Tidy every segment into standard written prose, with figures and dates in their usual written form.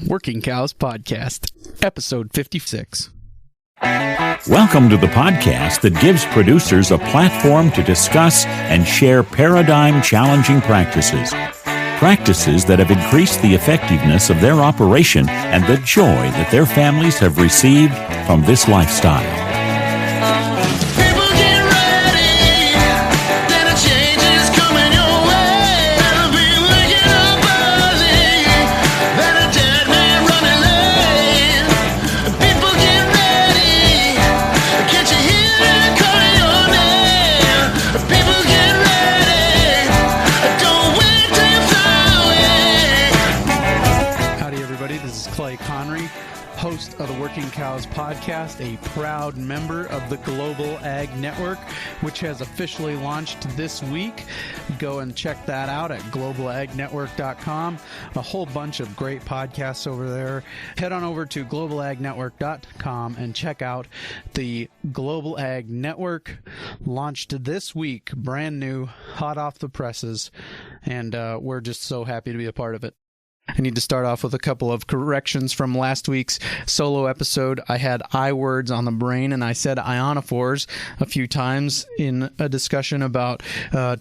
Working Cows Podcast, episode 56. Welcome to the podcast that gives producers a platform to discuss and share paradigm-challenging practices. Practices that have increased the effectiveness of their operation and the joy that their families have received from this lifestyle. Host of the Working Cows Podcast, a proud member of the Global Ag Network, which has officially launched this week. Go and check that out at globalagnetwork.com. A whole bunch of great podcasts over there. Head on over to globalagnetwork.com and check out the Global Ag Network. Launched this week, brand new, hot off the presses, and we're just so happy to be a part of it. I need to start off with a couple of corrections from last week's solo episode. I had I words on the brain, and I said ionophores a few times in a discussion about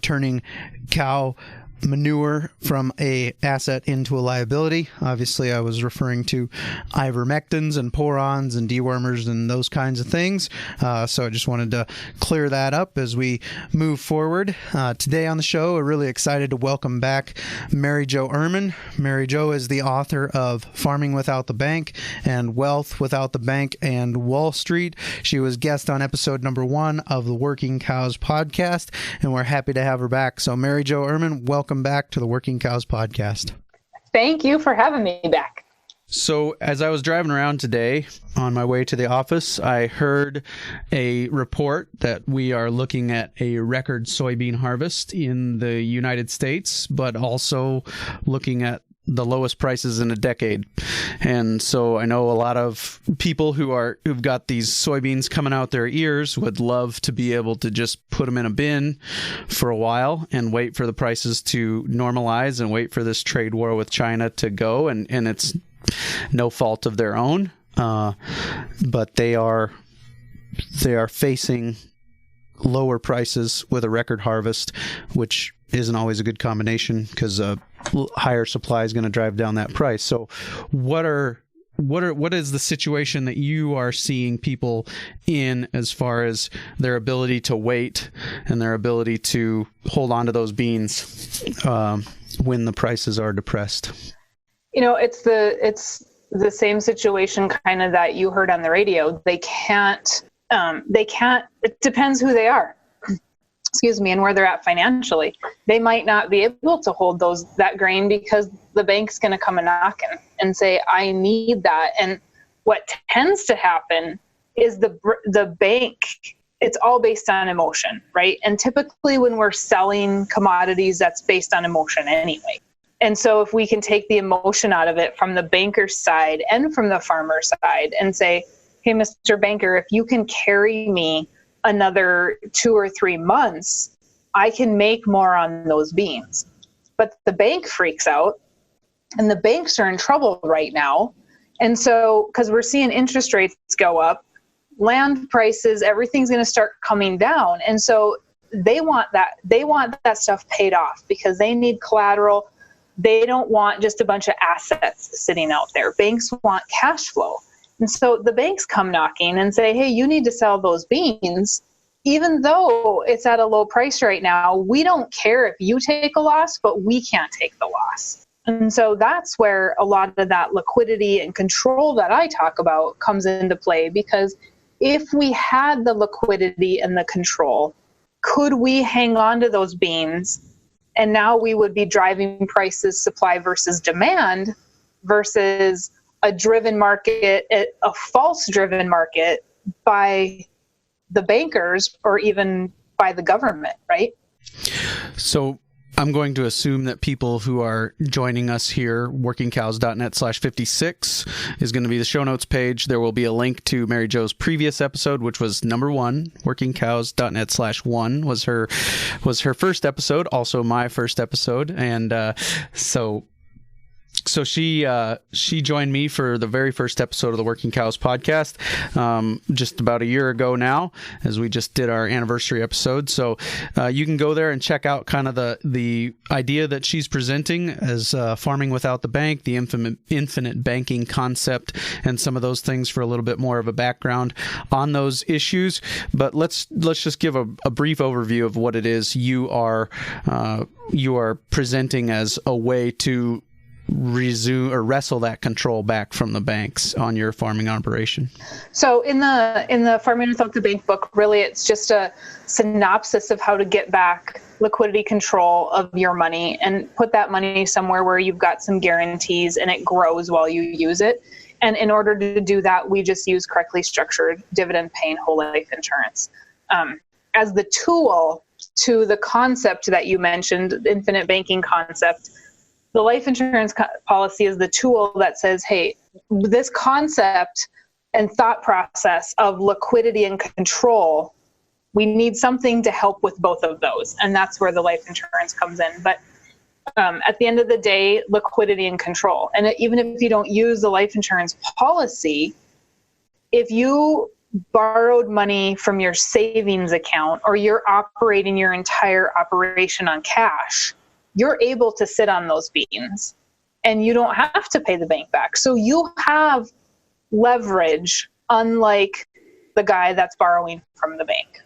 turning cow manure from a asset into a liability. Obviously, I was referring to ivermectins and porons and dewormers and those kinds of things. So I just wanted to clear that up as we move forward. Today on the show, we're really excited to welcome back Mary Jo Irmen. Mary Jo is the author of Farming Without the Bank and Wealth Without the Bank and Wall Street. She was guest on episode number 1 of the Working Cows Podcast, and we're happy to have her back. So Mary Jo Irmen, welcome back to the Working Cows Podcast. Thank you for having me back. So as I was driving around today on my way to the office, I heard a report that we are looking at a record soybean harvest in the United States, but also looking at the lowest prices in a decade. And so I know a lot of people who've got these soybeans coming out their ears would love to be able to just put them in a bin for a while and wait for the prices to normalize and wait for this trade war with China to go. And it's no fault of their own. But they are facing lower prices with a record harvest, which isn't always a good combination because higher supply is going to drive down that price. So what is the situation that you are seeing people in as far as their ability to wait and their ability to hold on to those beans when the prices are depressed? You know, it's the same situation kind of that you heard on the radio. They can't, it depends who they are. Excuse me, and where they're at financially. They might not be able to hold that grain because the bank's going to come and knock and say, I need that. And what tends to happen is the bank, it's all based on emotion, right? And typically when we're selling commodities, that's based on emotion anyway. And so if we can take the emotion out of it from the banker's side and from the farmer's side and say, hey, Mr. Banker, if you can carry me another 2 or 3 months, I can make more on those beans. But the bank freaks out, and the banks are in trouble right now. And so, because we're seeing interest rates go up, land prices, everything's going to start coming down. And so they want that stuff paid off because they need collateral. They don't want just a bunch of assets sitting out there. Banks want cash flow. And so the banks come knocking and say, hey, you need to sell those beans. Even though it's at a low price right now, we don't care if you take a loss, but we can't take the loss. And so that's where a lot of that liquidity and control that I talk about comes into play, because if we had the liquidity and the control, could we hang on to those beans? And now we would be driving prices, supply versus demand, versus a driven market, a false driven market by the bankers or even by the government, right? So I'm going to assume that people who are joining us here, workingcows.net/56 is going to be the show notes page. There will be a link to Mary Jo's previous episode, which was number 1. Workingcows.net/1 was her first episode, also my first episode. And so So she joined me for the very first episode of the Working Cows podcast just about a year ago now, as we just did our anniversary episode. So you can go there and check out kind of the idea that she's presenting as farming without the bank, the infinite banking concept, and some of those things for a little bit more of a background on those issues. But let's just give a brief overview of what it is you are presenting as a way to resume or wrestle that control back from the banks on your farming operation. So in the Farming Without the Bank book, really it's just a synopsis of how to get back liquidity control of your money and put that money somewhere where you've got some guarantees and it grows while you use it. And in order to do that, we just use correctly structured dividend paying whole life insurance as the tool to the concept that you mentioned, infinite banking concept. The life insurance policy is the tool that says, hey, this concept and thought process of liquidity and control, we need something to help with both of those. And that's where the life insurance comes in. But at the end of the day, liquidity and control. And even if you don't use the life insurance policy, if you borrowed money from your savings account or you're operating your entire operation on cash, you're able to sit on those beans and you don't have to pay the bank back. So you have leverage, unlike the guy that's borrowing from the bank.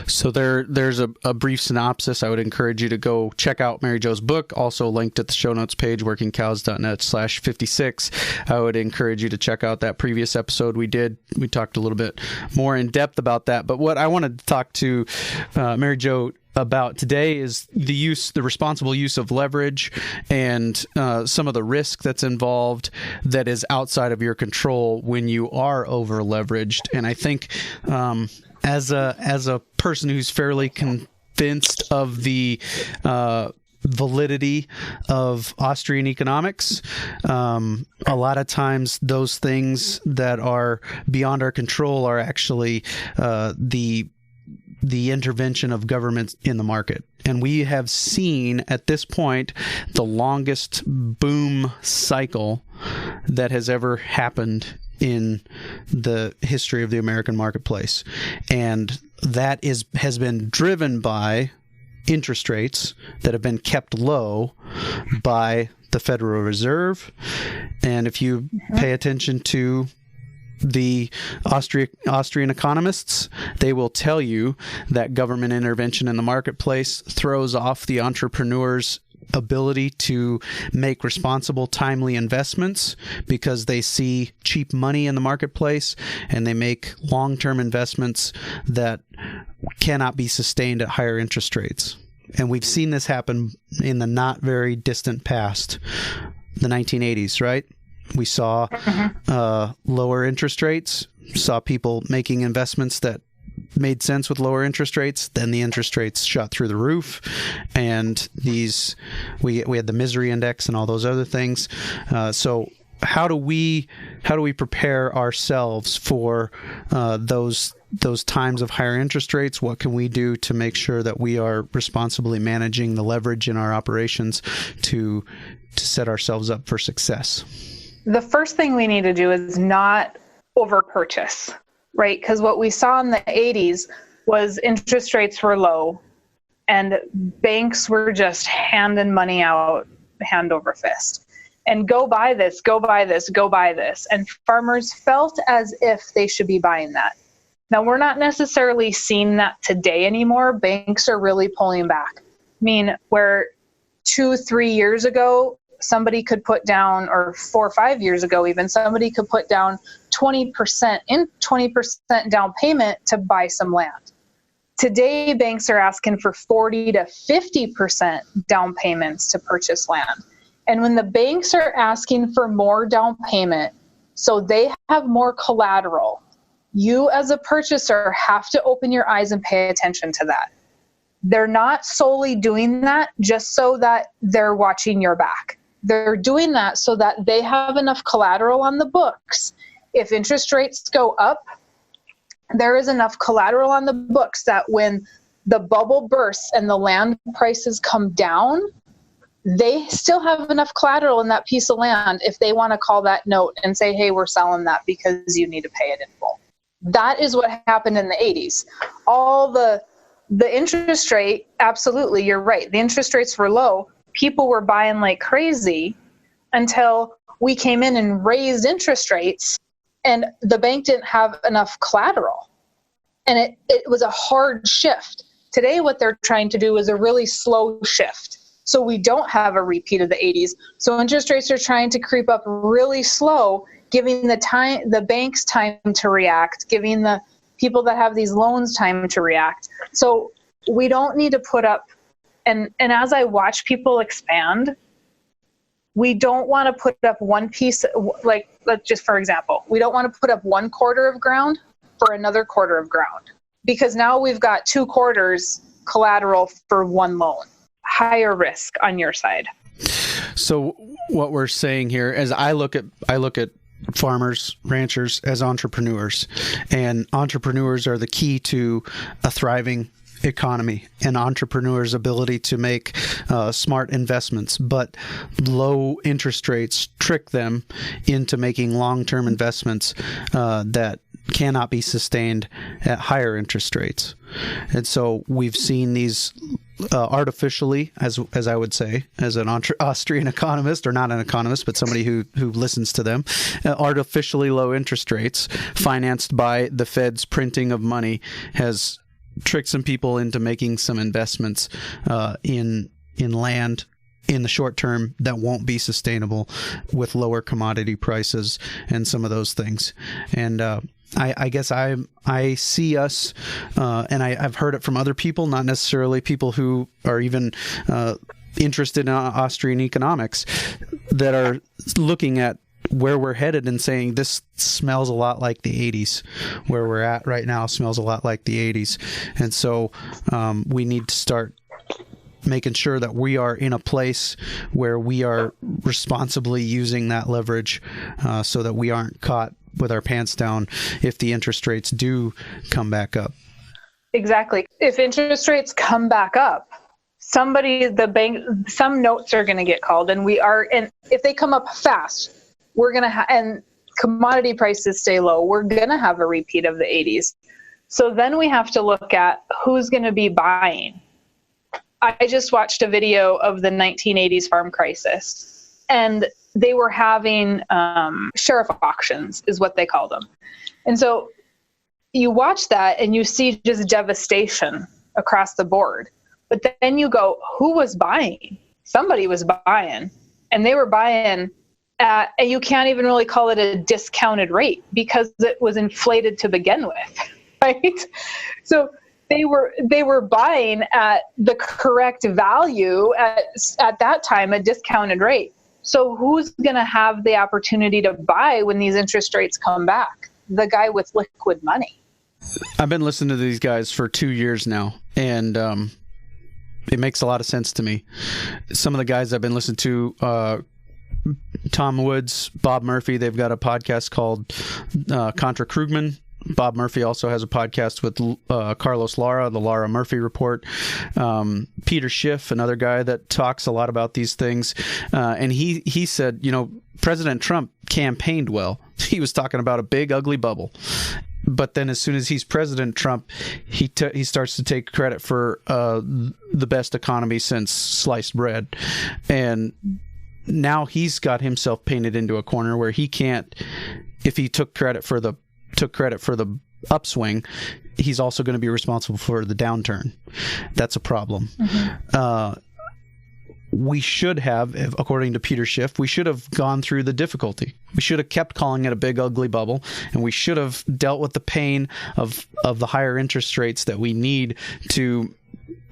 So there's a brief synopsis. I would encourage you to go check out Mary Jo's book, also linked at the show notes page, workingcows.net/56. I would encourage you to check out that previous episode we did. We talked a little bit more in depth about that. But what I wanted to talk to Mary Jo about today is the responsible use of leverage and some of the risk that's involved that is outside of your control when you are over leveraged. And I think as a person who's fairly convinced of the validity of Austrian economics, a lot of times those things that are beyond our control are actually the intervention of government in the market. And we have seen at this point the longest boom cycle that has ever happened in the history of the American marketplace. And that has been driven by interest rates that have been kept low by the Federal Reserve. And if you pay attention to the Austrian economists, they will tell you that government intervention in the marketplace throws off the entrepreneur's ability to make responsible, timely investments because they see cheap money in the marketplace and they make long-term investments that cannot be sustained at higher interest rates. And we've seen this happen in the not very distant past, the 1980s, right? We saw lower interest rates, saw people making investments that made sense with lower interest rates. Then the interest rates shot through the roof, and we had the misery index and all those other things. So how do we prepare ourselves for those times of higher interest rates? What can we do to make sure that we are responsibly managing the leverage in our operations to set ourselves up for success? The first thing we need to do is not over-purchase, right? Because what we saw in the 80s was interest rates were low and banks were just handing money out hand over fist. And go buy this, go buy this, go buy this. And farmers felt as if they should be buying that. Now, we're not necessarily seeing that today anymore. Banks are really pulling back. I mean, where 2-3 years ago, somebody could put down, or 4 or 5 years ago even, somebody could put down 20% down payment to buy some land. Today, banks are asking for 40 to 50% down payments to purchase land. And when the banks are asking for more down payment, so they have more collateral, you as a purchaser have to open your eyes and pay attention to that. They're not solely doing that just so that they're watching your back. They're doing that so that they have enough collateral on the books. If interest rates go up, there is enough collateral on the books that when the bubble bursts and the land prices come down, they still have enough collateral in that piece of land if they want to call that note and say, hey, we're selling that because you need to pay it in full. That is what happened in the 80s. All the interest rate, absolutely, you're right. The interest rates were low. People were buying like crazy until we came in and raised interest rates, and the bank didn't have enough collateral. And it was a hard shift. Today, what they're trying to do is a really slow shift. So we don't have a repeat of the 80s. So interest rates are trying to creep up really slow, giving the banks time to react, giving the people that have these loans time to react. So we don't need to put up, and as I watch people expand, we don't want to put up one piece, like, let's just, for example, we don't want to put up 1 quarter of ground for another quarter of ground, because now we've got 2 quarters collateral for 1 loan. Higher risk on your side. So what we're saying here is I look at farmers, ranchers as entrepreneurs, and entrepreneurs are the key to a thriving economy and entrepreneurs' ability to make smart investments. But low interest rates trick them into making long-term investments that cannot be sustained at higher interest rates. And so we've seen these artificially, as I would say, as an Austrian economist, or not an economist, but somebody who listens to them, artificially low interest rates financed by the Fed's printing of money has tricked some people into making some investments in land in the short term that won't be sustainable with lower commodity prices and some of those things. And I guess I see us, and I've heard it from other people, not necessarily people who are even interested in Austrian economics, that are looking at where we're headed and saying this smells a lot like the 80s. Where we're at right now smells a lot like the 80s. And so we need to start making sure that we are in a place where we are responsibly using that leverage so that we aren't caught with our pants down if the interest rates do come back up. Exactly. If interest rates come back up, some notes are going to get called, and if they come up fast, we're going to and commodity prices stay low, we're going to have a repeat of the 80s. So then we have to look at who's going to be buying. I just watched a video of the 1980s farm crisis, and they were having sheriff auctions, is what they call them. And so you watch that and you see just devastation across the board. But then you go, who was buying? Somebody was buying, and they were buying at, and you can't even really call it a discounted rate because it was inflated to begin with, right? So they were buying at the correct value at that time, a discounted rate. So who's going to have the opportunity to buy when these interest rates come back? The guy with liquid money. I've been listening to these guys for 2 years now, and it makes a lot of sense to me. Some of the guys I've been listening to, Tom Woods, Bob Murphy, they've got a podcast called Contra Krugman. Bob Murphy also has a podcast with Carlos Lara, the Lara Murphy Report. Peter Schiff, another guy that talks a lot about these things. And he said, President Trump campaigned well. He was talking about a big, ugly bubble. But then as soon as he's President Trump, he starts to take credit for the best economy since sliced bread. And now he's got himself painted into a corner where he can't, if he took credit for the upswing, he's also going to be responsible for the downturn. That's a problem. Mm-hmm. We should have, according to Peter Schiff, we should have gone through the difficulty. We should have kept calling it a big, ugly bubble, and we should have dealt with the pain of the higher interest rates that we need to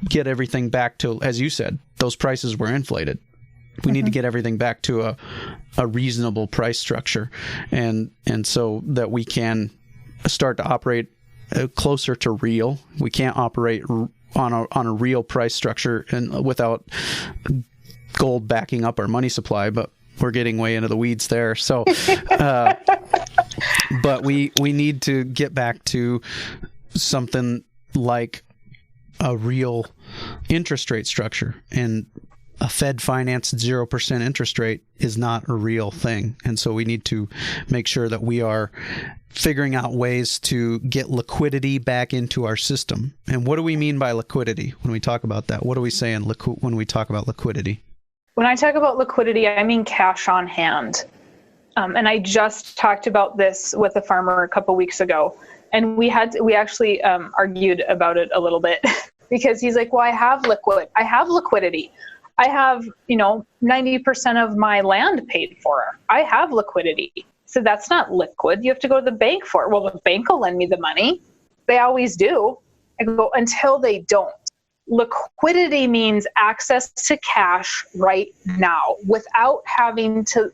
get everything back to, as you said, those prices were inflated. We need to get everything back to a reasonable price structure, and so that we can start to operate closer to real. We can't operate on a real price structure and without gold backing up our money supply, but we're getting way into the weeds there. So, but we need to get back to something like a real interest rate structure. And a Fed financed 0% interest rate is not a real thing. And so we need to make sure that we are figuring out ways to get liquidity back into our system. And what do we mean by liquidity when we talk about that? What do we say when we talk about liquidity? When I talk about liquidity, I mean cash on hand. And I just talked about this with a farmer a couple weeks ago. And we actually argued about it a little bit because he's like, well, I have liquidity. I have, 90% of my land paid for. I have liquidity. So that's not liquid. You have to go to the bank for it. Well, the bank will lend me the money. They always do. I go, until they don't. Liquidity means access to cash right now without having to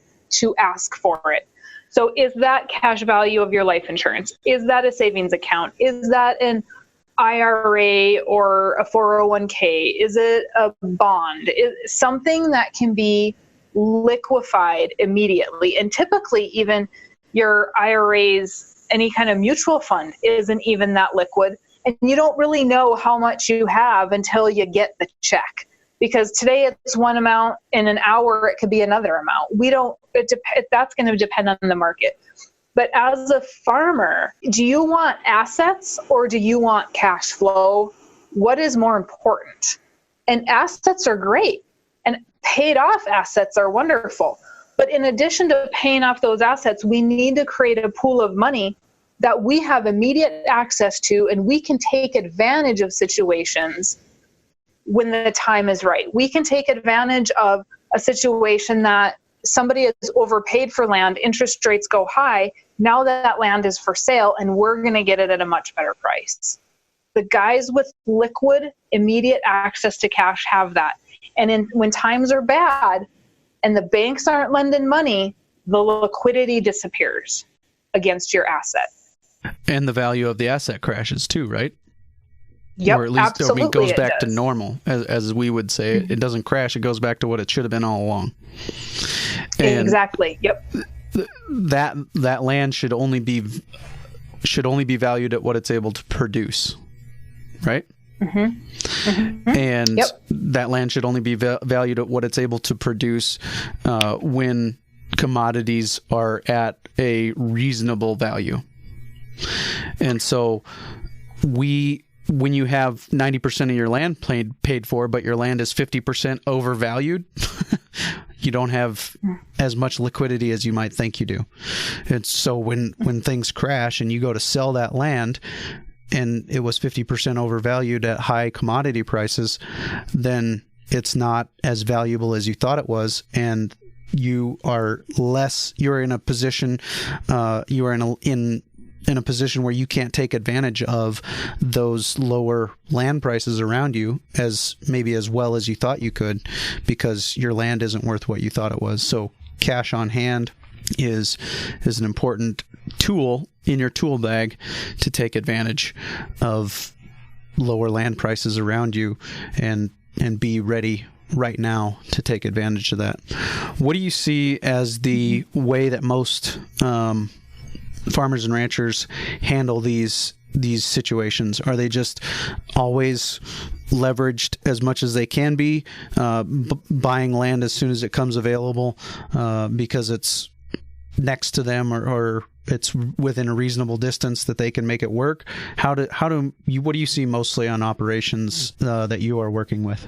ask for it. So is that cash value of your life insurance? Is that a savings account? Is that an IRA or a 401k? Is it a bond? Is something that can be liquefied immediately? And typically even your IRAs, any kind of mutual fund isn't even that liquid. And you don't really know how much you have until you get the check. Because today it's one amount, in an hour it could be another amount. That's going to depend on the market. But as a farmer, do you want assets or do you want cash flow? What is more important? And assets are great, and paid off assets are wonderful. But in addition to paying off those assets, we need to create a pool of money that we have immediate access to, and we can take advantage of situations when the time is right. We can take advantage of a situation that somebody is overpaid for land, interest rates go high, now that land is for sale, and we're going to get it at a much better price. The guys with liquid, immediate access to cash have that. And when times are bad and the banks aren't lending money, the liquidity disappears against your asset. And the value of the asset crashes too, right? Yep, or at least absolutely, it goes back to normal, as we would say. It doesn't crash; it goes back to what it should have been all along. And exactly. Yep. That land should only be valued at what it's able to produce, right? Mm-hmm. Mm-hmm. And that land should only be valued at what it's able to produce when commodities are at a reasonable value. And so when you have 90% of your land paid for, but your land is 50% overvalued, you don't have as much liquidity as you might think you do. And so when things crash and you go to sell that land and it was 50% overvalued at high commodity prices, then it's not as valuable as you thought it was, and you're in a position in a position where you can't take advantage of those lower land prices around you as well as you thought you could, because your land isn't worth what you thought it was. So cash on hand is an important tool in your tool bag to take advantage of lower land prices around you and be ready right now to take advantage of that. What do you see as the way that most farmers and ranchers handle these situations? Are they just always leveraged as much as they can be, buying land as soon as it comes available because it's next to them or it's within a reasonable distance that they can make it work? What do you see mostly on operations that you are working with?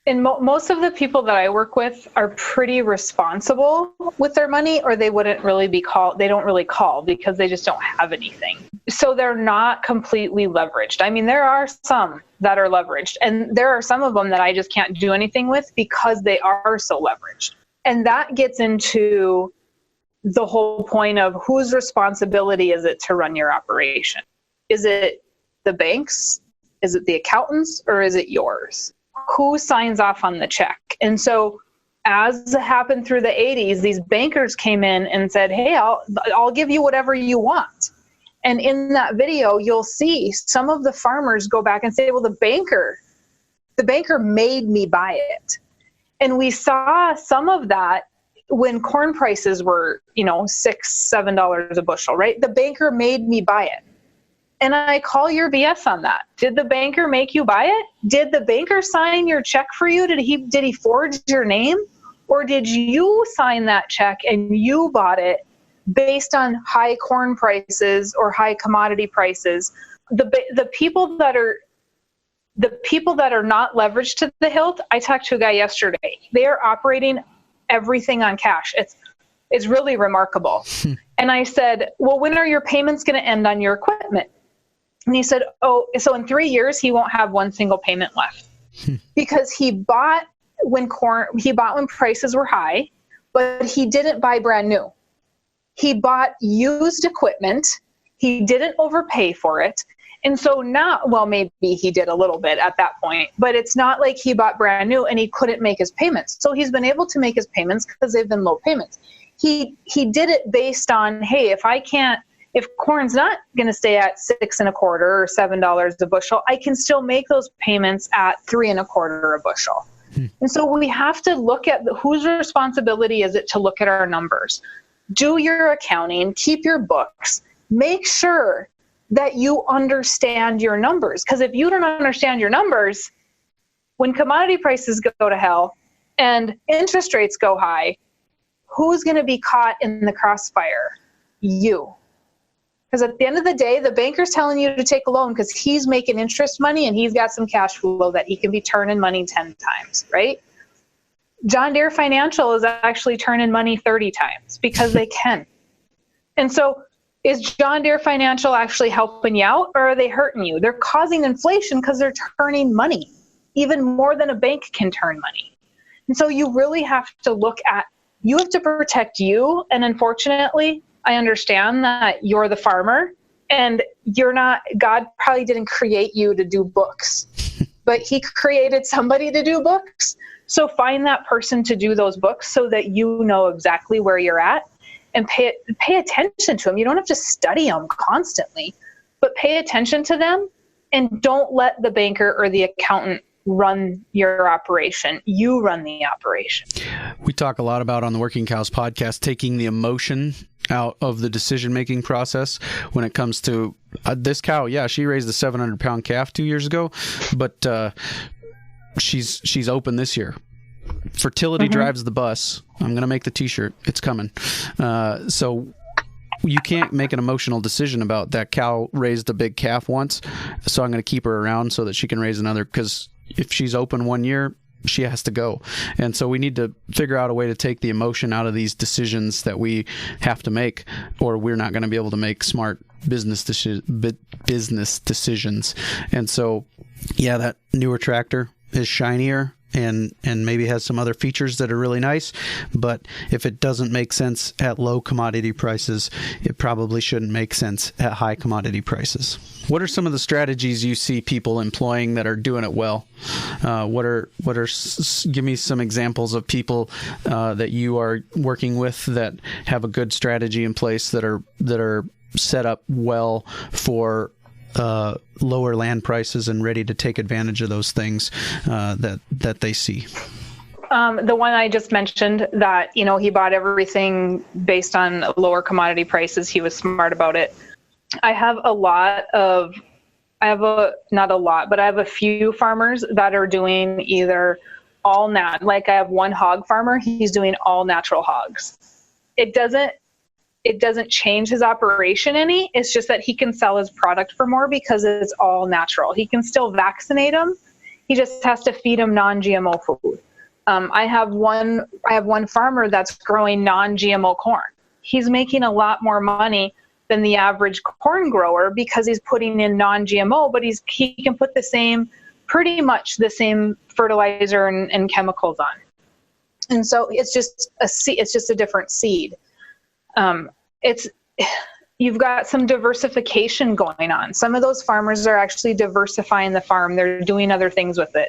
And most of the people that I work with are pretty responsible with their money, or they wouldn't really be called. They don't really call because they just don't have anything. So they're not completely leveraged. I mean, there are some that are leveraged, and there are some of them that I just can't do anything with because they are so leveraged. And that gets into the whole point of whose responsibility is it to run your operation? Is it the banks? Is it the accountants? Or is it yours? Who signs off on the check? And so as happened through the 80s, these bankers came in and said, hey, I'll give you whatever you want. And in that video, you'll see some of the farmers go back and say, well, the banker made me buy it. And we saw some of that when corn prices were, $6, $7 a bushel, right? The banker made me buy it. And I call your BS on that. Did the banker make you buy it? Did the banker sign your check for you? Did he forge your name? Or did you sign that check and you bought it based on high corn prices or high commodity prices? The people that are not leveraged to the hilt, I talked to a guy yesterday. They are operating everything on cash. It's really remarkable. And I said, well, when are your payments going to end on your equipment? And he said, oh, so in 3 years, he won't have one single payment left because he bought when prices were high, but he didn't buy brand new. He bought used equipment. He didn't overpay for it. And so now, well, maybe he did a little bit at that point, but it's not like he bought brand new and he couldn't make his payments. So he's been able to make his payments because they've been low payments. He did it based on, hey, if corn's not going to stay at $6.25 or $7 a bushel, I can still make those payments at $3.25 a bushel. And so we have to look at whose responsibility is it to look at our numbers. Do your accounting, keep your books, make sure that you understand your numbers. Because if you don't understand your numbers, when commodity prices go to hell and interest rates go high, who's going to be caught in the crossfire? You. Because at the end of the day, the banker's telling you to take a loan because he's making interest money and he's got some cash flow that he can be turning money 10 times, right? John Deere Financial is actually turning money 30 times because they can. And so is John Deere Financial actually helping you out, or are they hurting you? They're causing inflation because they're turning money, even more than a bank can turn money. And so you really have to look at, you have to protect you. And unfortunately, I understand that you're the farmer and you're not, God probably didn't create you to do books, but he created somebody to do books. So find that person to do those books so that you know exactly where you're at and pay attention to them. You don't have to study them constantly, but pay attention to them and don't let the banker or the accountant run your operation. You run the operation. We talk a lot about on the Working Cows podcast, taking the emotion out of the decision-making process when it comes to this cow. Yeah, she raised a 700-pound calf 2 years ago, but she's open this year. Fertility drives the bus. I'm going to make the t-shirt. It's coming. So you can't make an emotional decision about that cow raised a big calf once, so I'm going to keep her around so that she can raise another, because if she's open 1 year, she has to go. And so we need to figure out a way to take the emotion out of these decisions that we have to make, or we're not going to be able to make smart business decisions. And so, yeah, that newer tractor is shinier and maybe has some other features that are really nice, but if it doesn't make sense at low commodity prices, it probably shouldn't make sense at high commodity prices. What are some of the strategies you see people employing that are doing it well? Give me some examples of people that you are working with that have a good strategy in place that are set up well for lower land prices and ready to take advantage of those things that they see. The one I just mentioned that, he bought everything based on lower commodity prices. He was smart about it. I have a few farmers that are doing either all like I have one hog farmer, he's doing all natural hogs. It doesn't change his operation any. It's just that he can sell his product for more because it's all natural. He can still vaccinate them. He just has to feed them non-GMO food. I have one farmer that's growing non-GMO corn. He's making a lot more money than the average corn grower because he's putting in non-GMO, but he can put pretty much the same fertilizer and chemicals on. And so it's just a different seed. You've got some diversification going on. Some of those farmers are actually diversifying the farm. They're doing other things with it.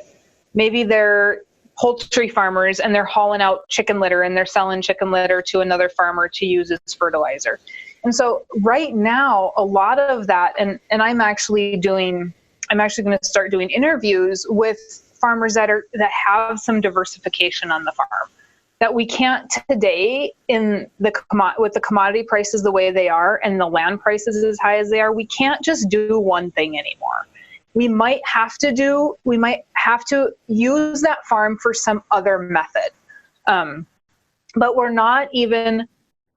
Maybe they're poultry farmers and they're hauling out chicken litter and they're selling chicken litter to another farmer to use as fertilizer. And so right now, a lot of that, and I'm actually going to start doing interviews with farmers that have some diversification on the farm, that we can't today with the commodity prices the way they are and the land prices as high as they are, we can't just do one thing anymore. We might have to use that farm for some other method. But we're not even,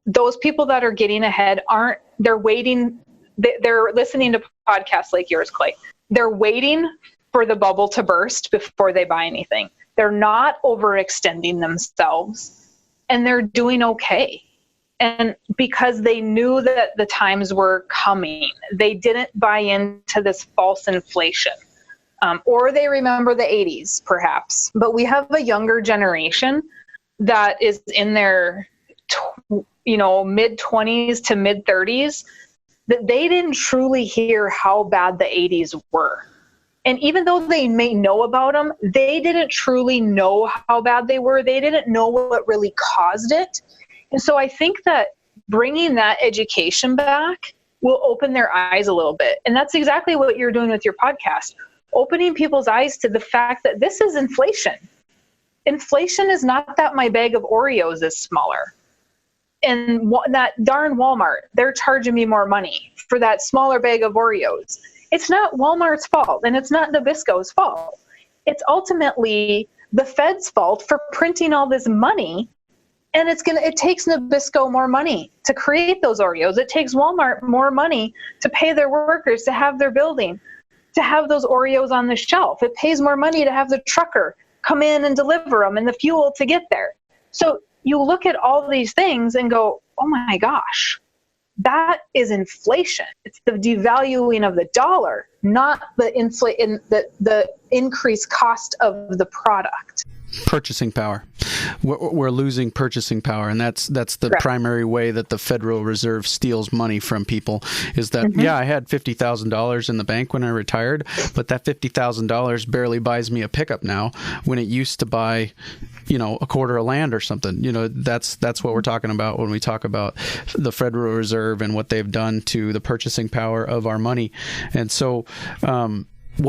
those people that are getting ahead they're waiting, they're listening to podcasts like yours, Clay. They're waiting for the bubble to burst before they buy anything. They're not overextending themselves, and they're doing okay. And because they knew that the times were coming, they didn't buy into this false inflation. Or they remember the 80s, perhaps. But we have a younger generation that is in their mid-20s to mid-30s, that they didn't truly hear how bad the 80s were. And even though they may know about them, they didn't truly know how bad they were. They didn't know what really caused it. And so I think that bringing that education back will open their eyes a little bit. And that's exactly what you're doing with your podcast, opening people's eyes to the fact that this is inflation. Inflation is not that my bag of Oreos is smaller. And that darn Walmart, they're charging me more money for that smaller bag of Oreos. It's not Walmart's fault, and it's not Nabisco's fault. It's ultimately the Fed's fault for printing all this money, and it takes Nabisco more money to create those Oreos. It takes Walmart more money to pay their workers to have their building, to have those Oreos on the shelf. It pays more money to have the trucker come in and deliver them and the fuel to get there. So you look at all these things and go, oh my gosh, that is inflation. It's the devaluing of the dollar, not the increased cost of the product. Purchasing power. We're losing purchasing power, and that's the Correct. Primary way that the Federal Reserve steals money from people is that, I had $50,000 in the bank when I retired, but that $50,000 barely buys me a pickup now when it used to buy, a quarter of land or something. That's what we're talking about when we talk about the Federal Reserve and what they've done to the purchasing power of our money. And so,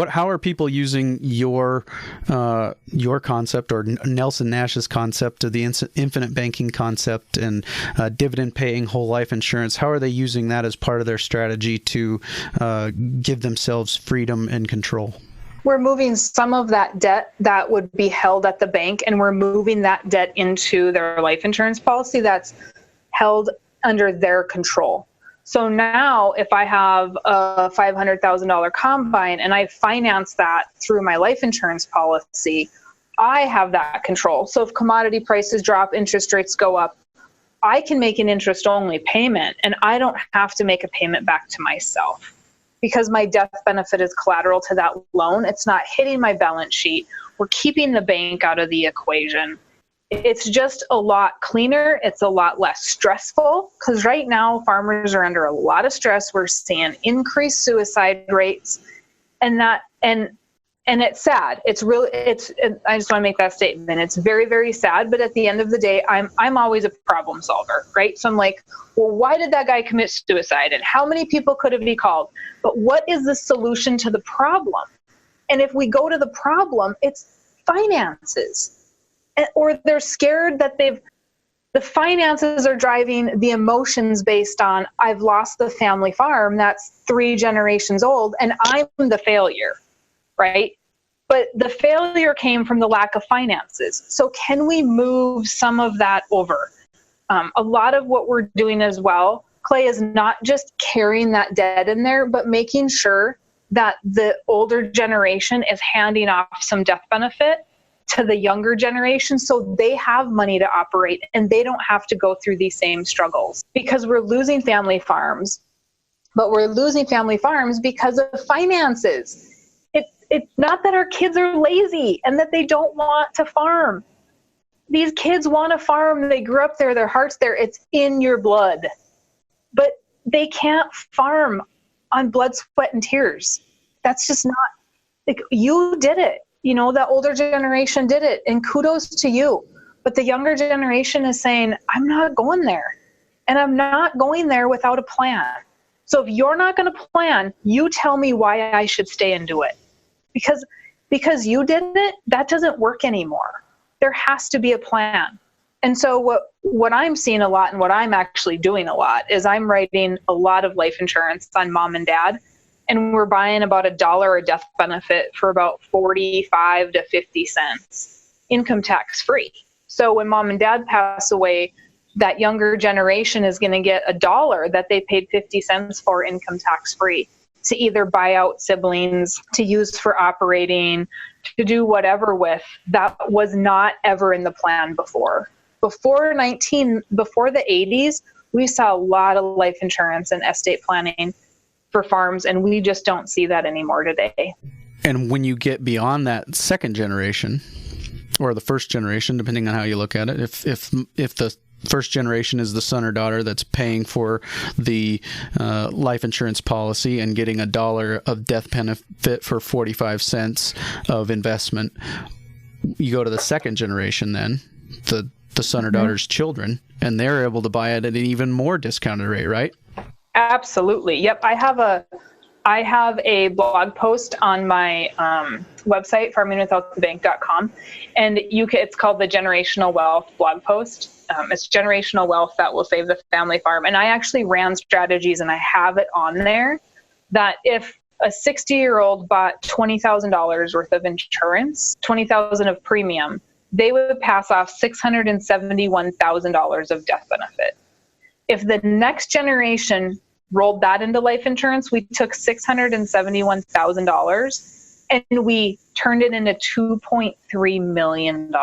how are people using your concept or Nelson Nash's concept of the infinite banking concept and dividend paying whole life insurance? How are they using that as part of their strategy to give themselves freedom and control? We're moving some of that debt that would be held at the bank, and we're moving that debt into their life insurance policy that's held under their control. So now if I have a $500,000 combine and I finance that through my life insurance policy, I have that control. So if commodity prices drop, interest rates go up, I can make an interest-only payment, and I don't have to make a payment back to myself because my death benefit is collateral to that loan. It's not hitting my balance sheet. We're keeping the bank out of the equation. It's just a lot cleaner. It's a lot less stressful because right now farmers are under a lot of stress. We're seeing increased suicide rates, and it's sad. I just want to make that statement. It's very, very sad. But at the end of the day, I'm always a problem solver, right? So I'm like, well, why did that guy commit suicide? And how many people could he called? But what is the solution to the problem? And if we go to the problem, it's finances. Or they're scared that the finances are driving the emotions based on, I've lost the family farm that's 3 generations old and I'm the failure, right? But the failure came from the lack of finances. So can we move some of that over? A lot of what we're doing as well, Clay, is not just carrying that debt in there, but making sure that the older generation is handing off some death benefit to the younger generation so they have money to operate and they don't have to go through these same struggles. Because we're losing family farms, but we're losing family farms because of finances. It's not that our kids are lazy and that they don't want to farm. These kids want to farm. They grew up there. Their heart's there. It's in your blood. But they can't farm on blood, sweat, and tears. That's just not, like, you did it. The older generation did it, and kudos to you. But the younger generation is saying, I'm not going there. And I'm not going there without a plan. So if you're not going to plan, you tell me why I should stay and do it. Because you did it, that doesn't work anymore. There has to be a plan. And so what I'm seeing a lot and what I'm actually doing a lot is I'm writing a lot of life insurance on mom and dad, and we're buying about $1 a death benefit for about 45 to 50 cents, income tax free. So when mom and dad pass away, that younger generation is going to get $1 that they paid 50 cents for income tax free to either buy out siblings, to use for operating, to do whatever with. That was not ever in the plan before. Before the 80s, we saw a lot of life insurance and estate planning for farms, and we just don't see that anymore today. And when you get beyond that second generation, or the first generation, depending on how you look at it, if the first generation is the son or daughter that's paying for the life insurance policy and getting $1 of death benefit for 45 cents of investment, you go to the second generation, then the son or daughter's children, and they're able to buy it at an even more discounted rate, right? Absolutely. Yep. I have a blog post on my website, farmingwithoutthebank.com, and it's called the Generational Wealth blog post. It's generational wealth that will save the family farm. And I actually ran strategies, and I have it on there, that if a 60-year-old bought $20,000 worth of insurance, $20,000 of premium, they would pass off $671,000 of death benefit. If the next generation rolled that into life insurance, we took $671,000 and we turned it into $2.3 million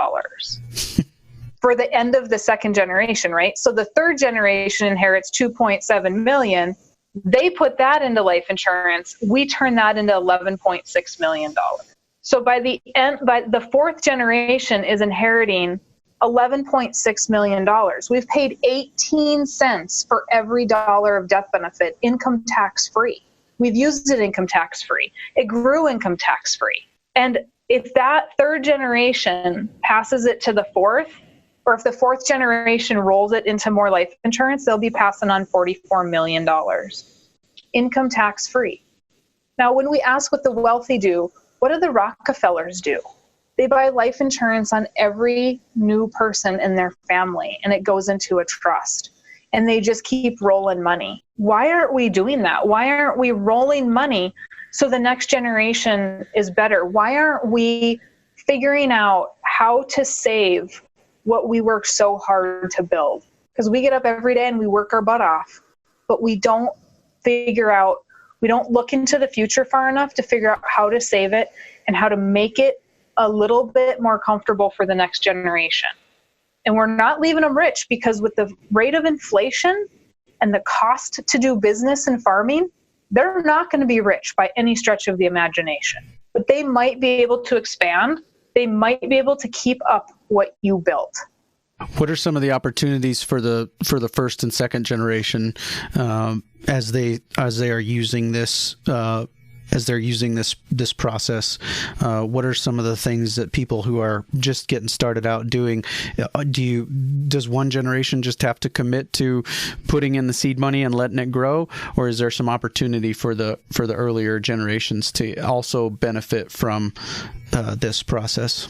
for the end of the second generation, right? So the third generation inherits $2.7 million. They put that into life insurance. We turn that into $11.6 million. So by the fourth generation is inheriting $11.6 million. We've paid 18 cents for every dollar of death benefit, income tax free. We've used it income tax free. It grew income tax free. And if that third generation passes it to the fourth, or if the fourth generation rolls it into more life insurance, they'll be passing on $44 million, income tax free. Now, when we ask what the wealthy do, what do the Rockefellers do? They buy life insurance on every new person in their family, and it goes into a trust. And they just keep rolling money. Why aren't we doing that? Why aren't we rolling money so the next generation is better? Why aren't we figuring out how to save what we work so hard to build? Because we get up every day and we work our butt off, but we don't look into the future far enough to figure out how to save it and how to make it a little bit more comfortable for the next generation. And we're not leaving them rich, because with the rate of inflation and the cost to do business and farming, they're not going to be rich by any stretch of the imagination. But they might be able to expand. They might be able to keep up what you built. What are some of the opportunities for the first and second generation as they are using this this process? What are some of the things that people who are just getting started out doing? Does one generation just have to commit to putting in the seed money and letting it grow, or is there some opportunity for the earlier generations to also benefit from this process?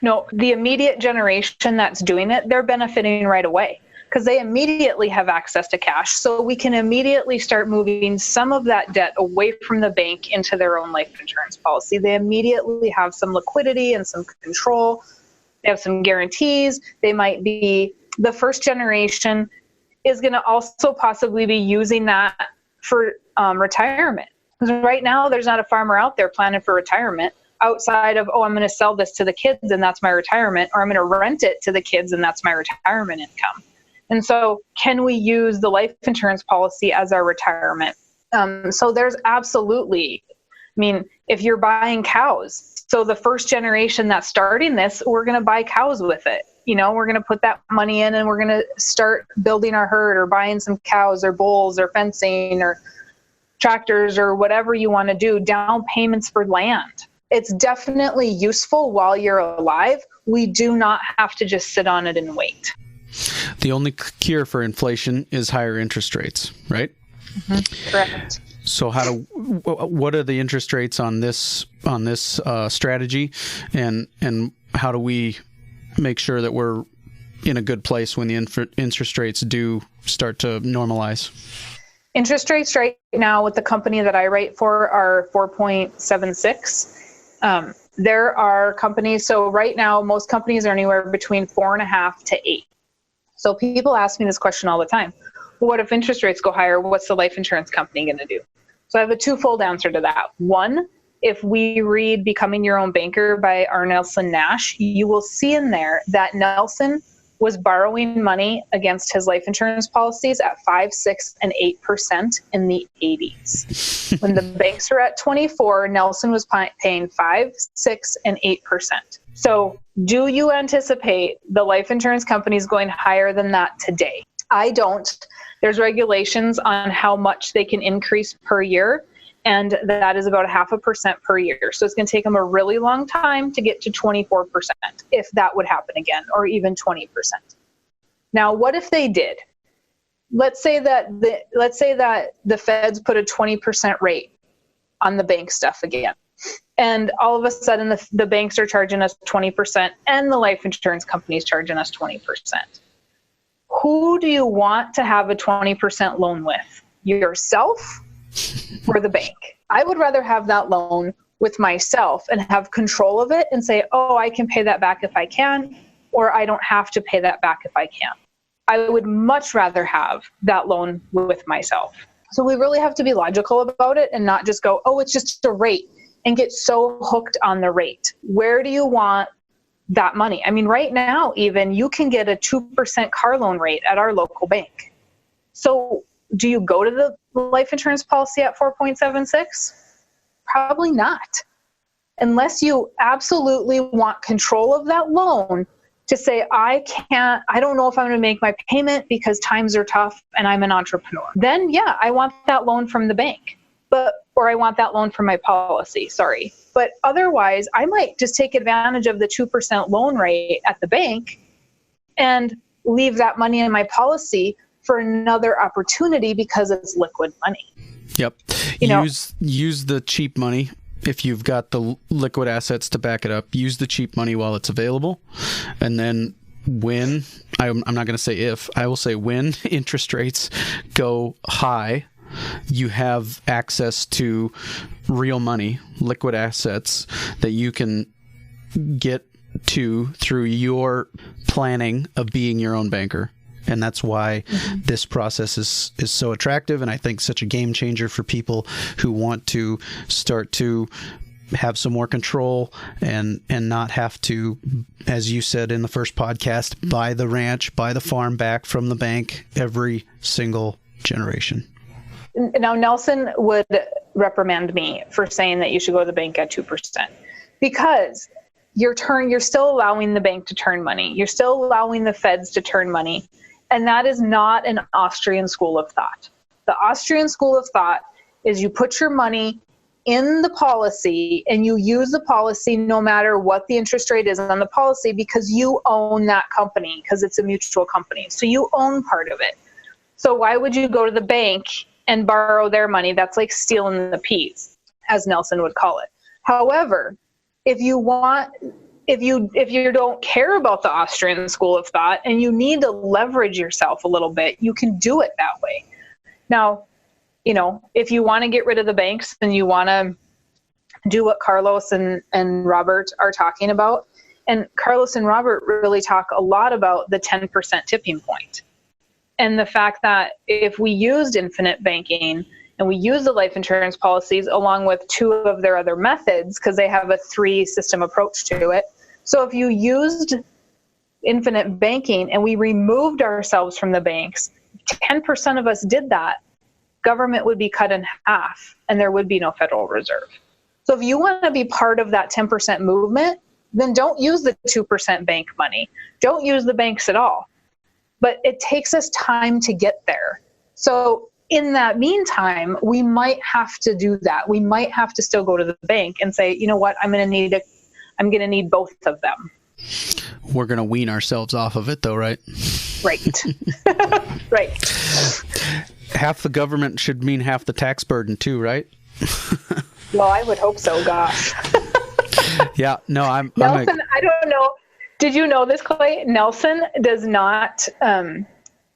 No, the immediate generation that's doing it, they're benefiting right away because they immediately have access to cash. So we can immediately start moving some of that debt away from the bank into their own life insurance policy. They immediately have some liquidity and some control. They have some guarantees. They might be, the first generation is going to also possibly be using that for retirement. Because right now there's not a farmer out there planning for retirement outside of, I'm going to sell this to the kids and that's my retirement, or I'm going to rent it to the kids and that's my retirement income. And so can we use the life insurance policy as our retirement? So there's absolutely, if you're buying cows, so the first generation that's starting this, we're going to buy cows with it. We're going to put that money in and we're going to start building our herd or buying some cows or bulls or fencing or tractors or whatever you want to do, down payments for land. It's definitely useful while you're alive. We do not have to just sit on it and wait. The only cure for inflation is higher interest rates, right? Mm-hmm. Correct. So what are the interest rates on this strategy, and how do we make sure that we're in a good place when the interest rates do start to normalize? Interest rates right now with the company that I write for are 4.76. There are companies, so right now most companies are anywhere between 4.5 to 8. So people ask me this question all the time. Well, what if interest rates go higher? What's the life insurance company going to do? So I have a twofold answer to that. One, if we read Becoming Your Own Banker by R. Nelson Nash, you will see in there that Nelson was borrowing money against his life insurance policies at 5, 6, and 8% in the 80s. When the banks were at 24, Nelson was paying 5, 6, and 8%. So do you anticipate the life insurance companies going higher than that today? I don't. There's regulations on how much they can increase per year, and that is about 0.5% per year. So it's going to take them a really long time to get to 24%, if that would happen again, or even 20%. Now, what if they did? Let's say that the feds put a 20% rate on the bank stuff again, and all of a sudden the banks are charging us 20%, and the life insurance companies charging us 20%. Who do you want to have a 20% loan with? Yourself or the bank? I would rather have that loan with myself and have control of it and say, oh, I can pay that back if I can, or I don't have to pay that back if I can't. I would much rather have that loan with myself. So we really have to be logical about it and not just go, oh, it's just a rate, and get so hooked on the rate. Where do you want that money? I mean, right now, even you can get a 2% car loan rate at our local bank. So do you go to the life insurance policy at 4.76? Probably not. Unless you absolutely want control of that loan to say, I don't know if I'm going to make my payment because times are tough and I'm an entrepreneur. Then yeah, I want that loan from the bank, or I want that loan from my policy, sorry. But otherwise, I might just take advantage of the 2% loan rate at the bank and leave that money in my policy for another opportunity because it's liquid money. Yep. Use the cheap money. If you've got the liquid assets to back it up, use the cheap money while it's available. And then when, I'm not going to say if, I will say when interest rates go high, you have access to real money, liquid assets that you can get to through your planning of being your own banker. And that's why this process is so attractive, and I think such a game changer for people who want to start to have some more control and not have to, as you said in the first podcast, buy the ranch, buy the farm back from the bank every single generation. Now, Nelson would reprimand me for saying that you should go to the bank at 2%, because you're still allowing the bank to turn money. You're still allowing the feds to turn money. And that is not an Austrian school of thought. The Austrian school of thought is you put your money in the policy and you use the policy no matter what the interest rate is on the policy, because you own that company, because it's a mutual company. So you own part of it. So why would you go to the bank and borrow their money? That's like stealing the peas, as Nelson would call it. However, if you don't care about the Austrian school of thought and you need to leverage yourself a little bit, you can do it that way. Now, if you want to get rid of the banks and you want to do what Carlos and Robert are talking about, and Carlos and Robert really talk a lot about the 10% tipping point. And the fact that if we used infinite banking and we use the life insurance policies along with 2 of their other methods, because they have a 3-system approach to it. So if you used infinite banking and we removed ourselves from the banks, 10% of us did that, government would be cut in half and there would be no Federal Reserve. So if you want to be part of that 10% movement, then don't use the 2% bank money. Don't use the banks at all. But it takes us time to get there. So in that meantime, we might have to do that. We might have to still go to the bank and say, you know what, I'm going to need both of them. We're going to wean ourselves off of it though, right? Right. Right. Half the government should mean half the tax burden too, right? Well, I would hope so, gosh. Yeah, no, Nelson, I don't know. Did you know this, Clay? Nelson does not,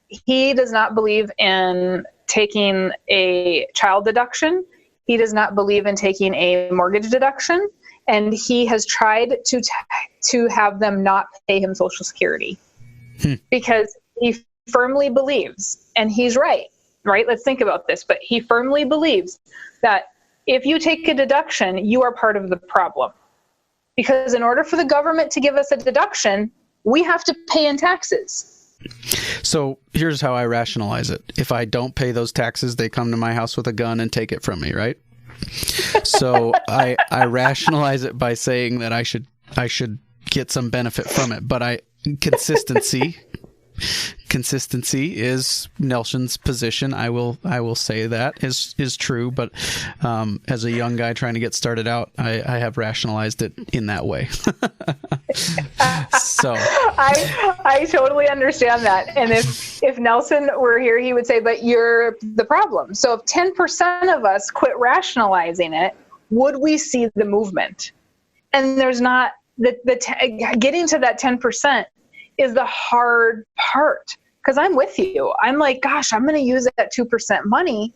he does not believe in taking a child deduction. He does not believe in taking a mortgage deduction. And he has tried to have them not pay him Social Security because he firmly believes, and he's right? Let's think about this. But he firmly believes that if you take a deduction, you are part of the problem. Because in order for the government to give us a deduction, we have to pay in taxes. So here's how I rationalize it. If I don't pay those taxes, they come to my house with a gun and take it from me, right? So I rationalize it by saying that I should get some benefit from it. But consistency is Nelson's position. I will say that is true. But as a young guy trying to get started out, I have rationalized it in that way. So I totally understand that. And if Nelson were here, he would say, but you're the problem. So if 10% of us quit rationalizing it, would we see the movement? And there's not getting to that 10% is the hard part, because I'm with you. I'm like, gosh, I'm going to use that 2% money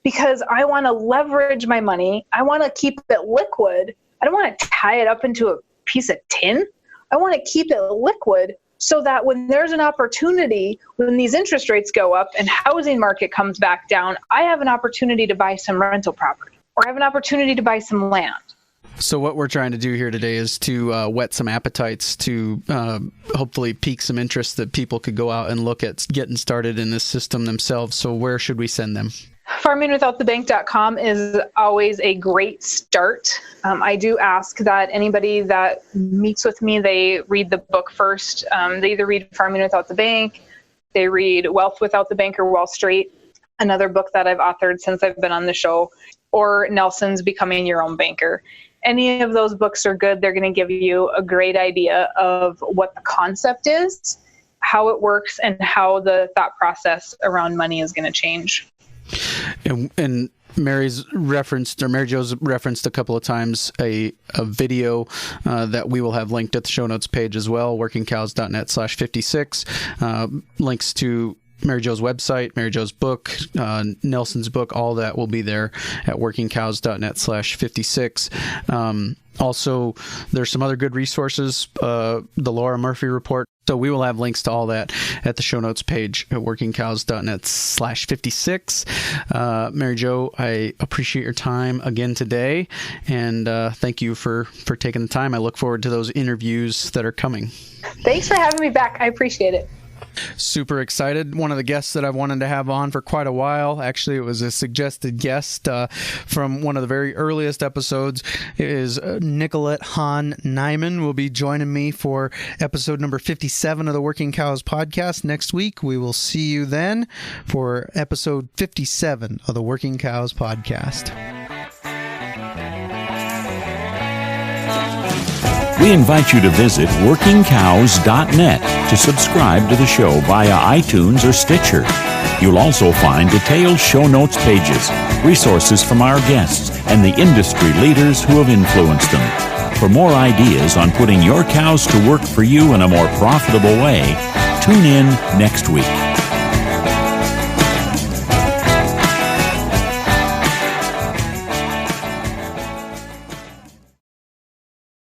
because I want to leverage my money. I want to keep it liquid. I don't want to tie it up into a piece of tin. I want to keep it liquid so that when there's an opportunity, when these interest rates go up and housing market comes back down, I have an opportunity to buy some rental property, or I have an opportunity to buy some land. So what we're trying to do here today is to whet some appetites, to hopefully pique some interest that people could go out and look at getting started in this system themselves. So where should we send them? farmingwithoutthebank.com is always a great start. I do ask that anybody that meets with me, they read the book first. They either read Farming Without the Bank, they read Wealth Without the Bank or Wall Street, another book that I've authored since I've been on the show, or Nelson's Becoming Your Own Banker. Any of those books are good. They're going to give you a great idea of what the concept is, how it works, and how the thought process around money is going to change. And Mary Jo's referenced a couple of times a video that we will have linked at the show notes page as well, workingcows.net/56. Links to Mary Jo's website, Mary Jo's book, Nelson's book, all that will be there at workingcows.net/56. Also, there's some other good resources, the Laura Murphy report. So we will have links to all that at the show notes page at workingcows.net/56. Mary Jo, I appreciate your time again today, and thank you for taking the time. I look forward to those interviews that are coming. Thanks for having me back. I appreciate it. Super excited. One of the guests that I've wanted to have on for quite a while, actually it was a suggested guest from one of the very earliest episodes, is Nicolette Hahn Nyman will be joining me for episode number 57 of the Working Cows podcast next week. We will see you then for episode 57 of the Working Cows podcast. We invite you to visit workingcows.net to subscribe to the show via iTunes or Stitcher. You'll also find detailed show notes pages, resources from our guests, and the industry leaders who have influenced them. For more ideas on putting your cows to work for you in a more profitable way, tune in next week.